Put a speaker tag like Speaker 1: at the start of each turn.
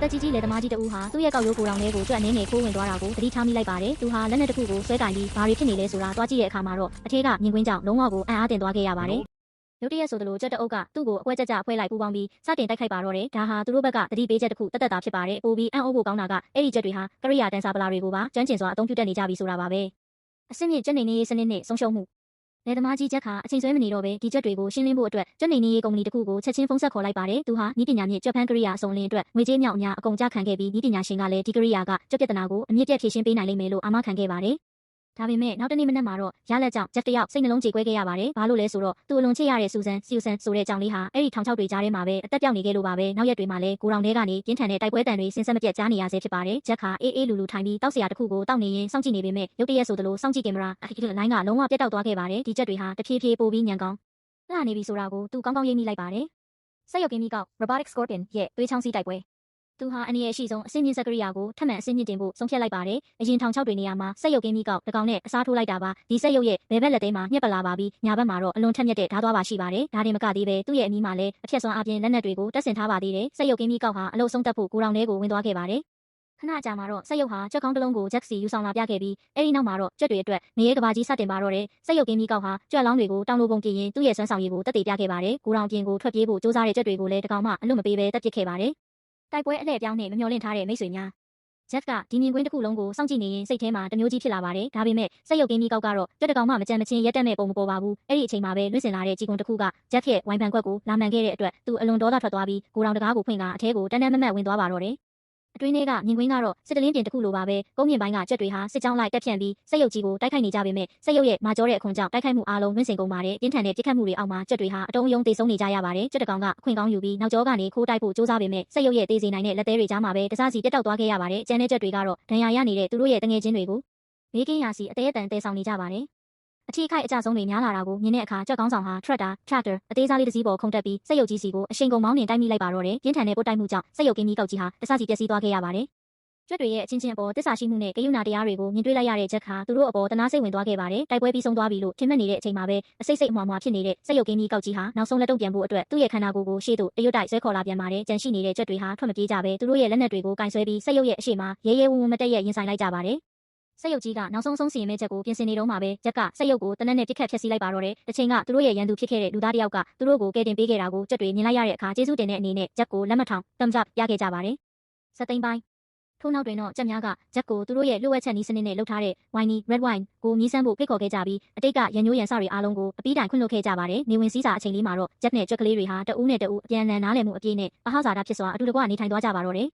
Speaker 1: သက်ကြီးလေသမားကြီးတဦးဟာသူ့ရဲ့ကောက်ရိုးကိုယ်တောင်လေးကိုကြွက်အနေငယ်ခိုးဝင်သွားတာကိုသတိထားမိလိုက်ပါတယ်သူဟာလက်နက်တစ်ခုကိုဆွဲကင်ပြီးဘာတွေဖြစ်နေလဲဆိုတာသွားကြည့်တဲ့အခါမှာတော့အထက်ကမြင်ကွင်းကြောင့်လုံးဝကိုအံ့အားသင့်သွားခဲ့ရပါတယ်ရုတ်တရက်ဆိုသလိုကြက်တအုပ်ကသူ့ကိုအကွက်ကြကြဖွဲလိုက်ပူပေါင်းပြီးစတင်တိုက်ခိုက်ပါတော့တယ်ဒါဟာသူတို့ဘက်ကသတိပေးချက်တစ်ခုတသက်တာဖြစ်ပါတယ်ပိုပြီးအံ့ဩဖို့ကောင်းတာကအဲ့ဒီကြက်တွေဟာကရိယာတန်စာပလာတွေကိုပါကျွမ်းကျင်စွာအသုံးပြုတတ်နေကြပြီဆိုတာပါပဲအဆင့်မြင့်ကြက်နေနေရေးစနစ်နဲ့ဆုံးရှုံးမှုလယ်သမားကြီးချက်ခါအချိန်ဆွဲမနေတော့ပဲဒီကြက်တွေကိုရှင်းလင်းဖို့အတွက်ကြက်နေနေရေးကုမ္ပဏီတစ်ခုကိုချက်ချင်းဖုန်းဆက်ခေါ်လိုက်ပါတယ်သူဟာဤပညာမြင့်ကြက်ဖန်ကရိယာအစုံလင်းအတွက်ငွေကြေးမြောက်အများအကုန်ကြခံခဲ့ပြီးဤပညာရှင်ကလည်းဒီကရိယာကကြက်ပြဿနာကိုအမြင့်ပြတ်ဖြေရှင်းပေးနိုင်လိမ့်မယ်လို့အာမခံခဲ့ပါတယ်ဒါပေမဲ့နောက်တနေ့မနက်မှာတော့ရလက်ကြောင့်ဂျက်တယောက်စိတ်နှလုံးကြေကွဲခဲ့ရပါတယ်။ဘာလို့လဲဆိုတော့သူ့အလွန်ချစ်ရတဲ့ဆူဆန်ဆိုတဲ့ကြောင်လေးဟာအဲ့ဒီထောင်ချောက်တွေကြားထဲမှာပဲအသက်ပြောက်နေခဲ့လို့ပါပဲ။နောက်ရက်တွေမှာလည်းကိုရောင်ထဲကနေပြင်းထန်တဲ့တိုက်ပွဲတံတွေဆင်းဆက်မပြတ်ကြားနေရဆဲဖြစ်ပါတယ်။ဂျက်ခါအေးအေးလူလူထိုင်ပြီးတောက်စရာတစ်ခုကိုတောက်နေရင်စောင့်ကြည့်နေပေမဲ့ရုတ်တရက်ဆိုသလိုစောင့်ကြည့်ကင်မရာလိုင်းကလုံးဝပြတ်တောက်သွားခဲ့ပါတယ်။ဒီဂျက်တွေဟာတဖြည်းဖြည်းပိုပြီးညံကောင်းလှနေပြီဆိုတာကိုသူကောင်းကောင်းရိပ်မိလိုက်ပါတယ်။စက်ရုပ်ကင်းမီကောက် Robotic Scorpion ရဲ့သွေးချောင်းစီးတိုက်ပွဲသူဟာအနေအရှိဆုံးအဆင့်မြင့်စက်ကရိယာကိုထပ်မံအဆင့်မြင့်တင်ဖို့ဆုံးဖြတ်လိုက်ပါတယ်။အရင်ထောင်ချောက်တွေနေရာမှာစက်ရုပ်ကင်းမီကောက်တကောင်နဲ့အစားထိုးလိုက်တာပါ။ဒီစက်ရုပ်ရဲ့ဘယ်ဘက်လက်သေးမှာညှက်ပလာပါပြီးညာဘက်မှာတော့အလွန်ထက်မြက်တဲ့ဓာတ်သွားပါရှိပါတယ်။ဒါတင်မကသေးပဲသူ့ရဲ့အမီးမှာလည်းအဖြတ်စွမ်းအပြင်လက်နက်တွေကိုတပ်ဆင်ထားပါသေးတယ်။စက်ရုပ်ကင်းမီကောက်ဟာအလုဆုံးတက်ဖို့ကိုရောင်ထဲကိုဝင်သွားခဲ့ပါတယ်။ခဏကြာမှာတော့စက်ရုပ်ဟာကြက်ကောင်းတစ်လုံးကိုဂျက်စီယူဆောင်လာပြခဲ့ပြီးအဲဒီနောက်မှာတော့ကြက်တွေအတွက်နေရဲကဘာကြီးစတင်ပါတော့တယ်။စက်ရုပ်ကင်းမီကောက်ဟာကြက်လောင်းတွေကိုတောင်လိုပုံပြရင်သူ့ရဲ့စွမ်းဆောင်ရည်ကိုတက်တည်ပြခဲ့ပါတယ်။ကိုရောင်ပြင်ကိုထွက်ပြေးဖို့စူးစမ်းတဲ့ကြက်တွေကိုလည်းတကောင်မှအလွတ်မပေးဘဲတက်ပစ်ခဲ့ပါတယ်။တိုက်ပွဲအလှည့်ပြောင်းနဲ့မမျှော်လင့်ထားတဲ့မိတ်ဆွေများဂျက်ကဒီမြင်ကွင်းတစ်ခုလုံးကိုစောင့်ကြည့်နေရင်စိတ်ထဲမှာတမျိုးကြီးဖြစ်လာပါတယ်ဒါပေမဲ့စက်ရုပ်ကင်းမီကောက်ကတော့ကြက်တကောင်မှမကြမ်းမချင်းရက်တက်မဲ့ပုံမပေါ်ပါဘူးအဲ့ဒီအချိန်မှာပဲလွင့်စင်လာတဲ့ကြီးကွန်တစ်ခုကဂျက်ရဲ့ဝိုင်ပန်ခွက်ကိုလာမှန်ခဲ့တဲ့အတွက်သူအလွန်ဒေါသထွက်သွားပြီးကိုရောင်တကားကိုဖွင့်ကအထဲကိုတန်းတန်းမတ်မတ်ဝင်သွားပါတော့တယ်အတွင်းထဲကမြင်ကွင်းကတော့စစ်တလင်းပြင်တစ်ခုလိုပါပဲကုန်းမြင့်ပိုင်းကကြက်တွေဟာစစ်ကြောင်းလိုက်တက်ဖြန့်ပြီးစက်ရုပ်ကြီးကိုတိုက်ခိုက်နေကြပေမဲ့စက်ရုပ်ရဲ့မာကျောတဲ့အခွန်ကြောင့်တိုက်ခိုက်မှုအားလုံးလွင့်စင်ကုန်ပါတယ်ပြင်းထန်တဲ့ပြစ်ခတ်မှုတွေအောက်မှာကြက်တွေဟာအတုံးအယုံသေဆုံးနေကြရပါတယ်ကြက်တကောင်ကအခွင့်ကောင်းယူပြီးနောက်ကျောကနေခိုးတိုက်ဖို့စူးစမ်းပေမဲ့စက်ရုပ်ရဲ့တေးစေနိုင်တဲ့လက်သေးတွေကြားမှာပဲတစားစီပြတ်တောက်သွားခဲ့ရပါတယ်ကျန်တဲ့ကြက်တွေကတော့ဒဏ်ရာရနေတဲ့သူတို့ရဲ့တငယ်ချင်းတွေကိုဘေးကင်းရာစီအသေးအတန်တဲဆောင်နေကြပါတယ်အထီးခိုက်အကြဆုံးတွေများလာတာကိုမြင်တဲ့အခါကြက်ကောင်းဆောင်ဟာ tractor အသေးစားလေးတစ်စီးပေါ်ခုန်တက်ပြီးစက်ရုပ်ကြီးစီကိုအရှိန်ကုန်မောင်းနှင်တိုက်မိလိုက်ပါတော့တယ်ပြင်းထန်တဲ့ပုတ်တိုက်မှုကြောင့်စက်ရုပ်ကင်းကြီးကောက်ကြီးဟာတစားစီပျက်စီးသွားခဲ့ရပါတယ်ကြွက်တွေရဲ့အချင်းချင်းအပေါ်တစ္ဆာရှိမှုနဲ့ဂယုဏတရားတွေကိုမြင်တွေ့လိုက်ရတဲ့ဂျက်ခါသူတို့အပေါ်တနာစိတ်ဝင်သွားခဲ့ပါတယ်တိုက်ပွဲပြီးဆုံးသွားပြီလို့ထင်မှတ်နေတဲ့အချိန်မှာပဲအစိတ်စိတ်အမွှားမွှားဖြစ်နေတဲ့စက်ရုပ်ကင်းကြီးကောက်ကြီးဟာနောက်ဆုံးလက်တုံ့ပြန်ဖို့အတွက်သူ့ရဲ့ခန္ဓာကိုယ်ကိုရှေ့သို့တရွတ်တိုက်ဆွဲခေါ်လာပြန်ပါတယ်ကြံရှိနေတဲ့ကြက်တွေဟာထွက်မပြေးကြပဲသူတို့ရဲ့လက်နက်တွေကိုကင်ဆွဲပြီးစက်ရုပ်ရဲ့အရှိမရဲရဲဝံ့ဝံ့မတက်ရဲ့ရင်ဆိုင်လိုက်ကြပါတယ်စက်ရုပ်ကြီးကနောက်ဆုံးစီရင်မဲ့ချက်ကိုပြင်ဆင်နေတော့မှာပဲဂျက်ကစက်ရုပ်ကိုတနက်နဲ့ပြစ်ခတ်ဖျက်ဆီးလိုက်ပါတော့တယ်တစ်ချိန်ကသူတို့ရဲ့ရန်သူဖြစ်ခဲ့တဲ့လူသားတစ်ယောက်ကသူတို့ကိုကယ်တင်ပေးခဲ့တာကိုကြက်တွေမြင်လိုက်ရတဲ့အခါကျေးဇူးတင်တဲ့အနေနဲ့ဂျက်ကိုလက်မထောင်တမ်ဂျပ်ပြခဲ့ကြပါတယ်စက်သိန်းပိုင်းထို့နောက်တွင်တော့ကြက်များကဂျက်ကိုသူတို့ရဲ့လှုပ်ဝက်ချက်နီးစနစ်နဲ့လှုပ်ထားတဲ့ red wine ကိုမြည်ဆန်းဖို့ဖိတ်ခေါ်ခဲ့ကြပြီးအတိတ်ကရန်ညိုးရန်စတွေအားလုံးကိုအပီးတိုင်ခွင့်လွှတ်ခဲ့ကြပါတယ်နေဝင်စည်းစာအချိန်လေးမှာတော့ဂျက်နဲ့ကြက်ကလေးတွေဟာတဦးနဲ့တဦးအပြန်အလှန်နားလည်မှုအပြည့်နဲ့အဟဇာတာဖြစ်စွာအတူတကွနေထိုင်သွားကြပါတော့တယ်